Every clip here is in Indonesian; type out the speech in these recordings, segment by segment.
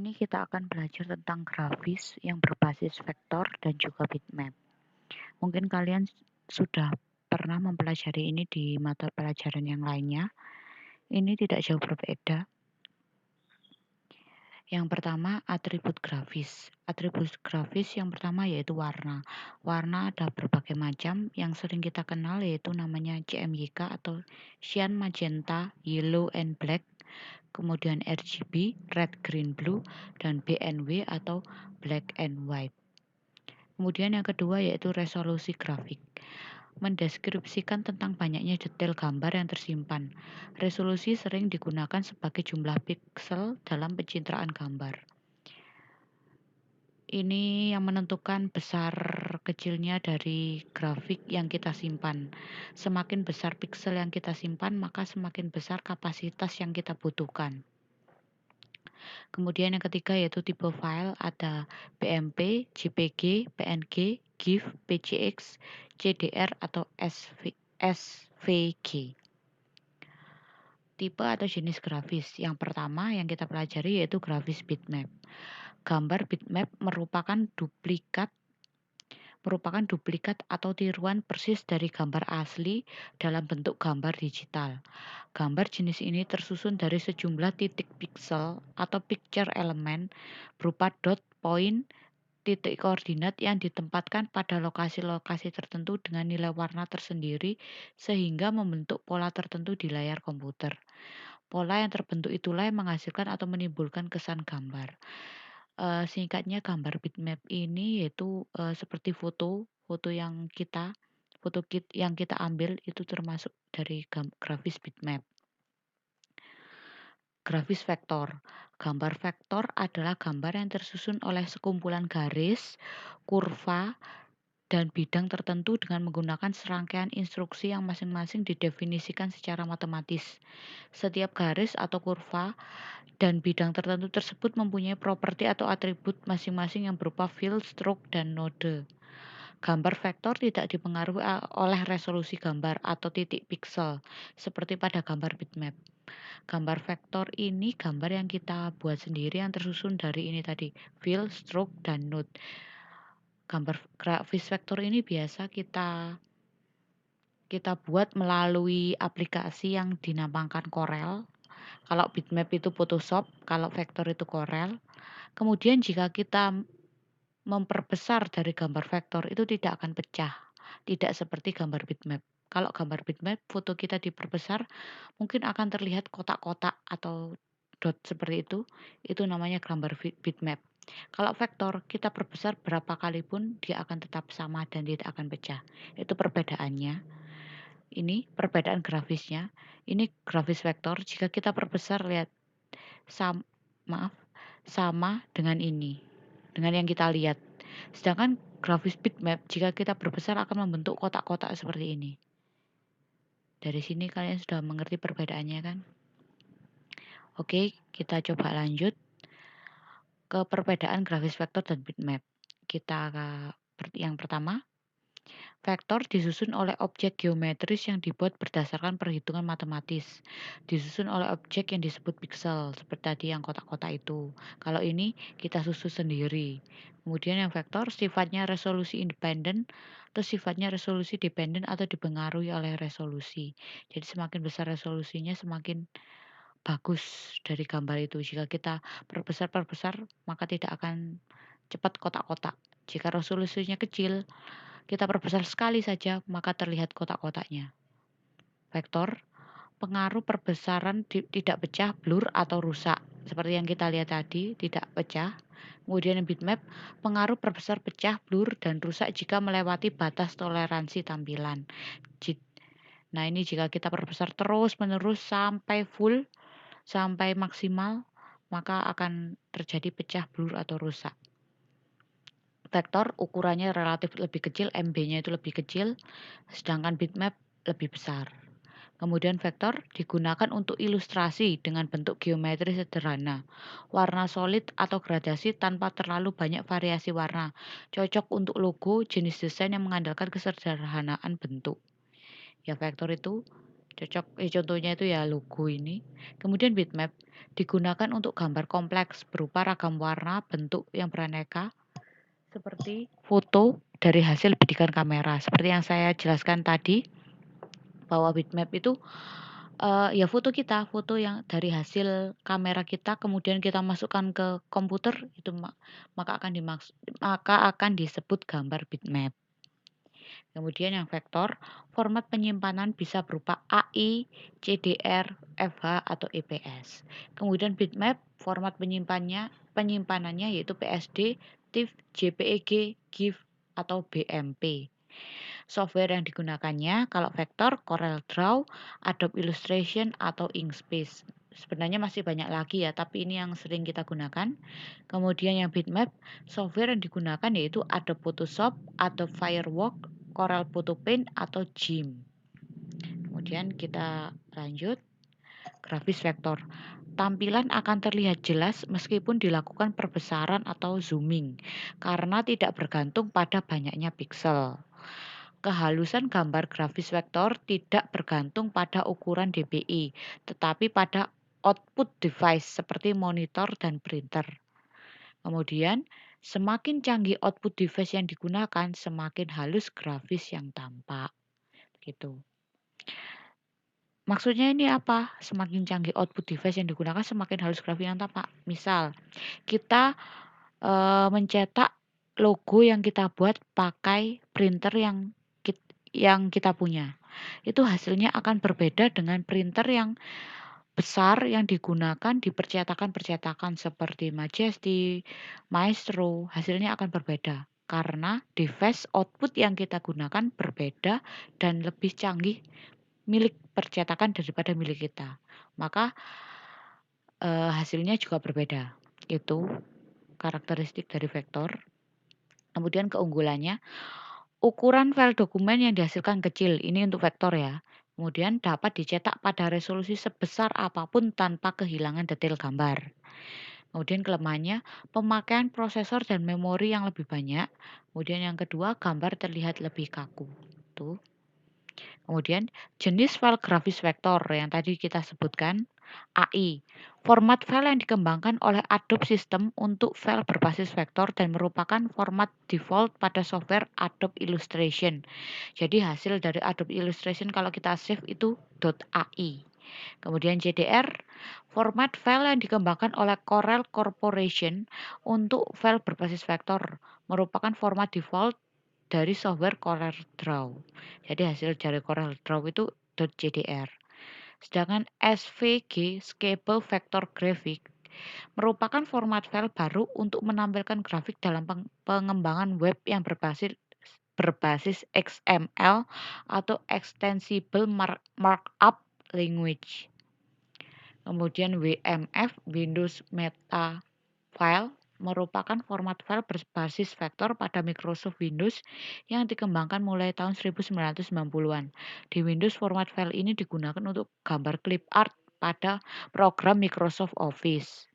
ini kita akan belajar tentang grafis yang berbasis vektor dan juga bitmap. Mungkin kalian sudah pernah mempelajari ini di mata pelajaran yang lainnya. Ini tidak jauh berbeda. Yang pertama, atribut grafis. Atribut grafis yang pertama yaitu warna. Warna ada berbagai macam, yang sering kita kenal yaitu namanya CMYK atau cyan, magenta, yellow, and black. Kemudian RGB, red, green, blue, dan BNW atau black and white. Kemudian yang kedua yaitu resolusi grafik. Mendeskripsikan tentang banyaknya detail gambar yang tersimpan. Resolusi sering digunakan sebagai jumlah piksel dalam pencitraan gambar. Ini yang menentukan besar kecilnya dari grafik yang kita simpan. Semakin besar piksel yang kita simpan, maka semakin besar kapasitas yang kita butuhkan. Kemudian yang ketiga yaitu tipe file, ada BMP, JPG, PNG, GIF, PCX, CDR atau SVG. Tipe atau jenis grafis. Yang pertama yang kita pelajari yaitu grafis bitmap. Gambar bitmap merupakan duplikat atau tiruan persis dari gambar asli dalam bentuk gambar digital. Gambar jenis ini tersusun dari sejumlah titik piksel atau picture element berupa dot, point, titik koordinat yang ditempatkan pada lokasi-lokasi tertentu dengan nilai warna tersendiri sehingga membentuk pola tertentu di layar komputer. Pola yang terbentuk itulah yang menghasilkan atau menimbulkan kesan gambar. Singkatnya gambar bitmap ini yaitu seperti foto yang kita ambil itu termasuk dari grafis bitmap. Grafis vektor. Gambar vektor adalah gambar yang tersusun oleh sekumpulan garis, kurva, dan bidang tertentu dengan menggunakan serangkaian instruksi yang masing-masing didefinisikan secara matematis. Setiap garis atau kurva dan bidang tertentu tersebut mempunyai properti atau atribut masing-masing yang berupa fill, stroke, dan node. Gambar vektor tidak dipengaruhi oleh resolusi gambar atau titik piksel, seperti pada gambar bitmap. Gambar vektor ini gambar yang kita buat sendiri yang tersusun dari ini tadi, fill, stroke, dan node. Gambar grafis vektor ini biasa kita buat melalui aplikasi yang dinamakan Corel. Kalau bitmap itu Photoshop, kalau vektor itu Corel. Kemudian jika kita memperbesar dari gambar vektor itu tidak akan pecah, tidak seperti gambar bitmap. Kalau gambar bitmap, foto kita diperbesar, mungkin akan terlihat kotak-kotak atau dot seperti itu namanya gambar bitmap. Kalau vektor, kita perbesar berapa kali pun dia akan tetap sama dan tidak akan pecah. Itu perbedaannya. Ini perbedaan grafisnya. Ini grafis vektor, jika kita perbesar lihat sama dengan ini, dengan yang kita lihat. Sedangkan grafis bitmap jika kita perbesar akan membentuk kotak-kotak seperti ini. Dari sini kalian sudah mengerti perbedaannya kan? Oke, kita coba lanjut ke perbedaan grafis vektor dan bitmap. Kita yang pertama, vektor disusun oleh objek geometris yang dibuat berdasarkan perhitungan matematis. Disusun oleh objek yang disebut piksel, seperti tadi yang kotak-kotak itu. Kalau ini kita susun sendiri. Kemudian yang vektor sifatnya resolusi independen atau sifatnya resolusi dependen atau dipengaruhi oleh resolusi. Jadi semakin besar resolusinya semakin bagus dari gambar itu. Jika kita perbesar, maka tidak akan cepat kotak-kotak. Jika resolusinya kecil, kita perbesar sekali saja, maka terlihat kotak-kotaknya. Vektor, pengaruh perbesaran tidak pecah, blur, atau rusak. Seperti yang kita lihat tadi, tidak pecah. Kemudian bitmap, pengaruh perbesar pecah, blur, dan rusak jika melewati batas toleransi tampilan. Nah ini jika kita perbesar terus-menerus sampai full, sampai maksimal, maka akan terjadi pecah, blur, atau rusak. Vektor ukurannya relatif lebih kecil, MB-nya itu lebih kecil, sedangkan bitmap lebih besar. Kemudian vektor digunakan untuk ilustrasi dengan bentuk geometri sederhana, warna solid atau gradasi tanpa terlalu banyak variasi warna, cocok untuk logo, jenis desain yang mengandalkan kesederhanaan bentuk. Ya vektor itu Cocok contohnya itu ya logo ini. Kemudian bitmap digunakan untuk gambar kompleks berupa ragam warna, bentuk yang beraneka seperti foto dari hasil bidikan kamera. Seperti yang saya jelaskan tadi, bahwa bitmap itu ya foto kita, foto yang dari hasil kamera kita kemudian kita masukkan ke komputer itu maka akan disebut gambar bitmap. Kemudian yang vektor, format penyimpanan bisa berupa AI, CDR, FH atau EPS. Kemudian bitmap, format penyimpanannya yaitu PSD, TIFF, JPEG, GIF atau BMP. Software yang digunakannya kalau vektor, CorelDRAW, Adobe Illustration atau Inkscape. Sebenarnya masih banyak lagi ya, tapi ini yang sering kita gunakan. Kemudian yang bitmap, software yang digunakan yaitu Adobe Photoshop, Adobe Firewalk, Corel Photo Paint atau GIMP. Kemudian kita lanjut, grafis vektor. Tampilan akan terlihat jelas meskipun dilakukan perbesaran atau zooming karena tidak bergantung pada banyaknya piksel. Kehalusan gambar grafis vektor tidak bergantung pada ukuran DPI, tetapi pada output device seperti monitor dan printer. Kemudian, semakin canggih output device yang digunakan, semakin halus grafis yang tampak. Gitu. Maksudnya ini apa? Semakin canggih output device yang digunakan, semakin halus grafis yang tampak. Misal, kita mencetak logo yang kita buat pakai printer yang kita punya. Itu hasilnya akan berbeda dengan printer yang besar yang digunakan di percetakan-percetakan seperti Majesty, Maestro, hasilnya akan berbeda karena device output yang kita gunakan berbeda dan lebih canggih milik percetakan daripada milik kita. Maka hasilnya juga berbeda. Itu karakteristik dari vektor. Kemudian keunggulannya, ukuran file dokumen yang dihasilkan kecil, ini untuk vektor ya. Kemudian dapat dicetak pada resolusi sebesar apapun tanpa kehilangan detail gambar. Kemudian kelemahannya, pemakaian prosesor dan memori yang lebih banyak. Kemudian yang kedua, gambar terlihat lebih kaku. Tuh. Kemudian jenis file grafis vektor yang tadi kita sebutkan, AI. Format file yang dikembangkan oleh Adobe System untuk file berbasis vektor dan merupakan format default pada software Adobe Illustration. Jadi hasil dari Adobe Illustration kalau kita save itu .ai. Kemudian CDR, format file yang dikembangkan oleh Corel Corporation untuk file berbasis vektor, merupakan format default dari software CorelDRAW. Jadi hasil dari CorelDRAW itu .jdr. Sedangkan SVG, Scalable Vector Graphic, merupakan format file baru untuk menampilkan grafik dalam pengembangan web yang berbasis XML atau Extensible Markup Language. Kemudian WMF, Windows Meta File, merupakan format file berbasis vektor pada Microsoft Windows yang dikembangkan mulai tahun 1990-an. Di Windows, format file ini digunakan untuk gambar clip art pada program Microsoft Office.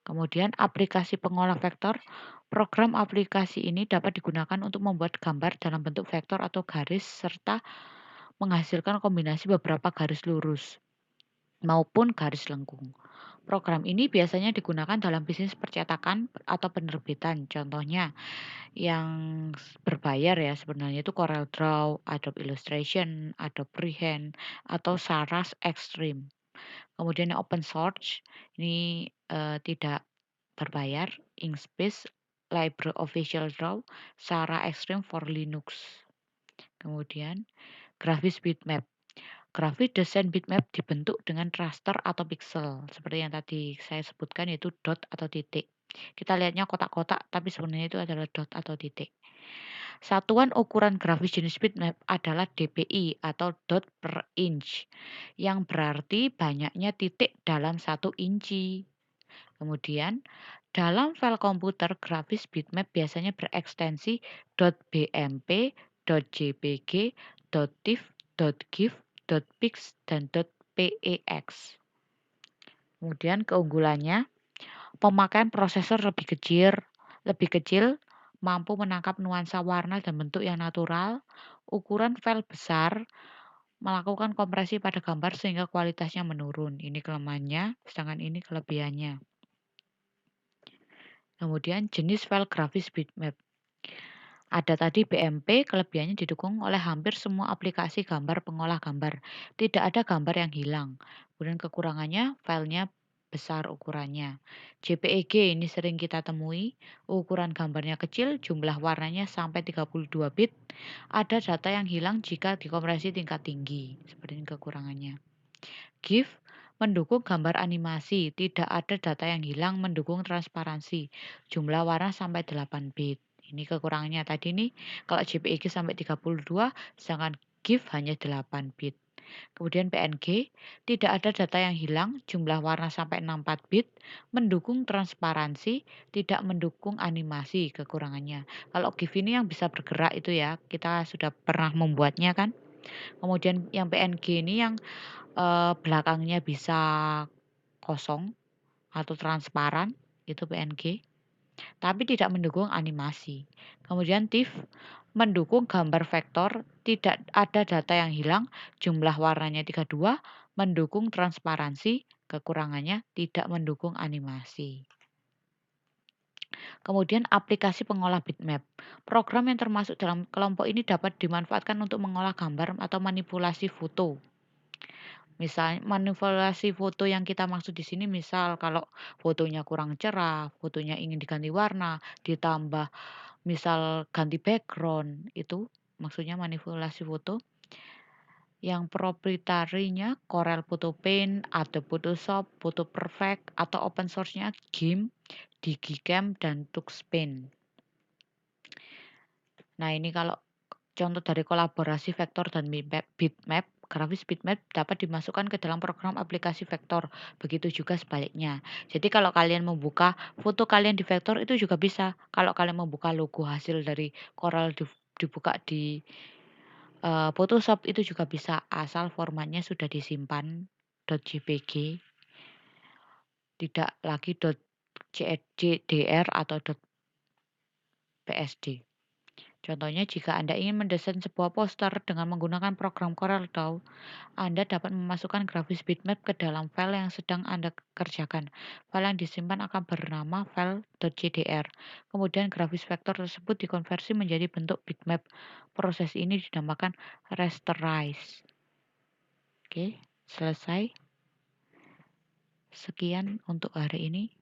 Kemudian aplikasi pengolah vektor. Program aplikasi ini dapat digunakan untuk membuat gambar dalam bentuk vektor atau garis serta menghasilkan kombinasi beberapa garis lurus maupun garis lengkung. Program ini biasanya digunakan dalam bisnis percetakan atau penerbitan. Contohnya yang berbayar ya sebenarnya itu CorelDRAW, Adobe Illustration, Adobe Freehand, atau Saras Extreme. Kemudian yang open source ini tidak berbayar, Inkscape, Libre Official Draw, Sara Extreme for Linux. Kemudian grafis bitmap. Grafis desain bitmap dibentuk dengan raster atau pixel. Seperti yang tadi saya sebutkan yaitu dot atau titik. Kita lihatnya kotak-kotak, tapi sebenarnya itu adalah dot atau titik. Satuan ukuran grafis jenis bitmap adalah dpi atau dot per inch, yang berarti banyaknya titik dalam 1 inci. Kemudian, dalam file komputer, grafis bitmap biasanya berekstensi .bmp, .jpg, .tiff, .gif, .pix, dan .pex. Kemudian keunggulannya, pemakaian prosesor lebih kecil, mampu menangkap nuansa warna dan bentuk yang natural, ukuran file besar, melakukan kompresi pada gambar sehingga kualitasnya menurun. Ini kelemahannya, sedangkan ini kelebihannya. Kemudian jenis file grafis bitmap. Ada tadi BMP, kelebihannya didukung oleh hampir semua aplikasi gambar pengolah gambar. Tidak ada gambar yang hilang. Kemudian kekurangannya, filenya besar ukurannya. JPEG ini sering kita temui, ukuran gambarnya kecil, jumlah warnanya sampai 32 bit. Ada data yang hilang jika dikompresi tingkat tinggi. Seperti ini kekurangannya. GIF mendukung gambar animasi, tidak ada data yang hilang, mendukung transparansi. Jumlah warna sampai 8 bit. Ini kekurangannya tadi nih, kalau JPEG sampai 32, sedangkan GIF hanya 8 bit. Kemudian PNG, tidak ada data yang hilang, jumlah warna sampai 64 bit, mendukung transparansi, tidak mendukung animasi kekurangannya. Kalau GIF ini yang bisa bergerak itu ya, kita sudah pernah membuatnya kan. Kemudian yang PNG ini yang belakangnya bisa kosong atau transparan, itu PNG, tapi tidak mendukung animasi. Kemudian TIFF mendukung gambar vektor, tidak ada data yang hilang, jumlah warnanya 32, mendukung transparansi, kekurangannya tidak mendukung animasi. Kemudian aplikasi pengolah bitmap. Program yang termasuk dalam kelompok ini dapat dimanfaatkan untuk mengolah gambar atau manipulasi foto. Misal manipulasi foto yang kita maksud di sini misal kalau fotonya kurang cerah, fotonya ingin diganti warna, ditambah misal ganti background, itu maksudnya manipulasi foto. Yang proprietarinya Corel Photo Paint, Adobe Photoshop, Photo Perfect, atau open source-nya GIMP, Digicam, dan TuxPaint. Nah, ini kalau contoh dari kolaborasi vektor dan bitmap, grafis bitmap dapat dimasukkan ke dalam program aplikasi vektor. Begitu juga sebaliknya. Jadi kalau kalian membuka foto kalian di vektor itu juga bisa. Kalau kalian membuka logo hasil dari Corel dibuka di Photoshop itu juga bisa asal formatnya sudah disimpan .jpg, tidak lagi .jdr atau .psd. Contohnya, jika Anda ingin mendesain sebuah poster dengan menggunakan program Corel Draw, Anda dapat memasukkan grafis bitmap ke dalam file yang sedang Anda kerjakan. File yang disimpan akan bernama file .jdr. Kemudian grafis vektor tersebut dikonversi menjadi bentuk bitmap. Proses ini dinamakan rasterize. Oke, selesai. Sekian untuk hari ini.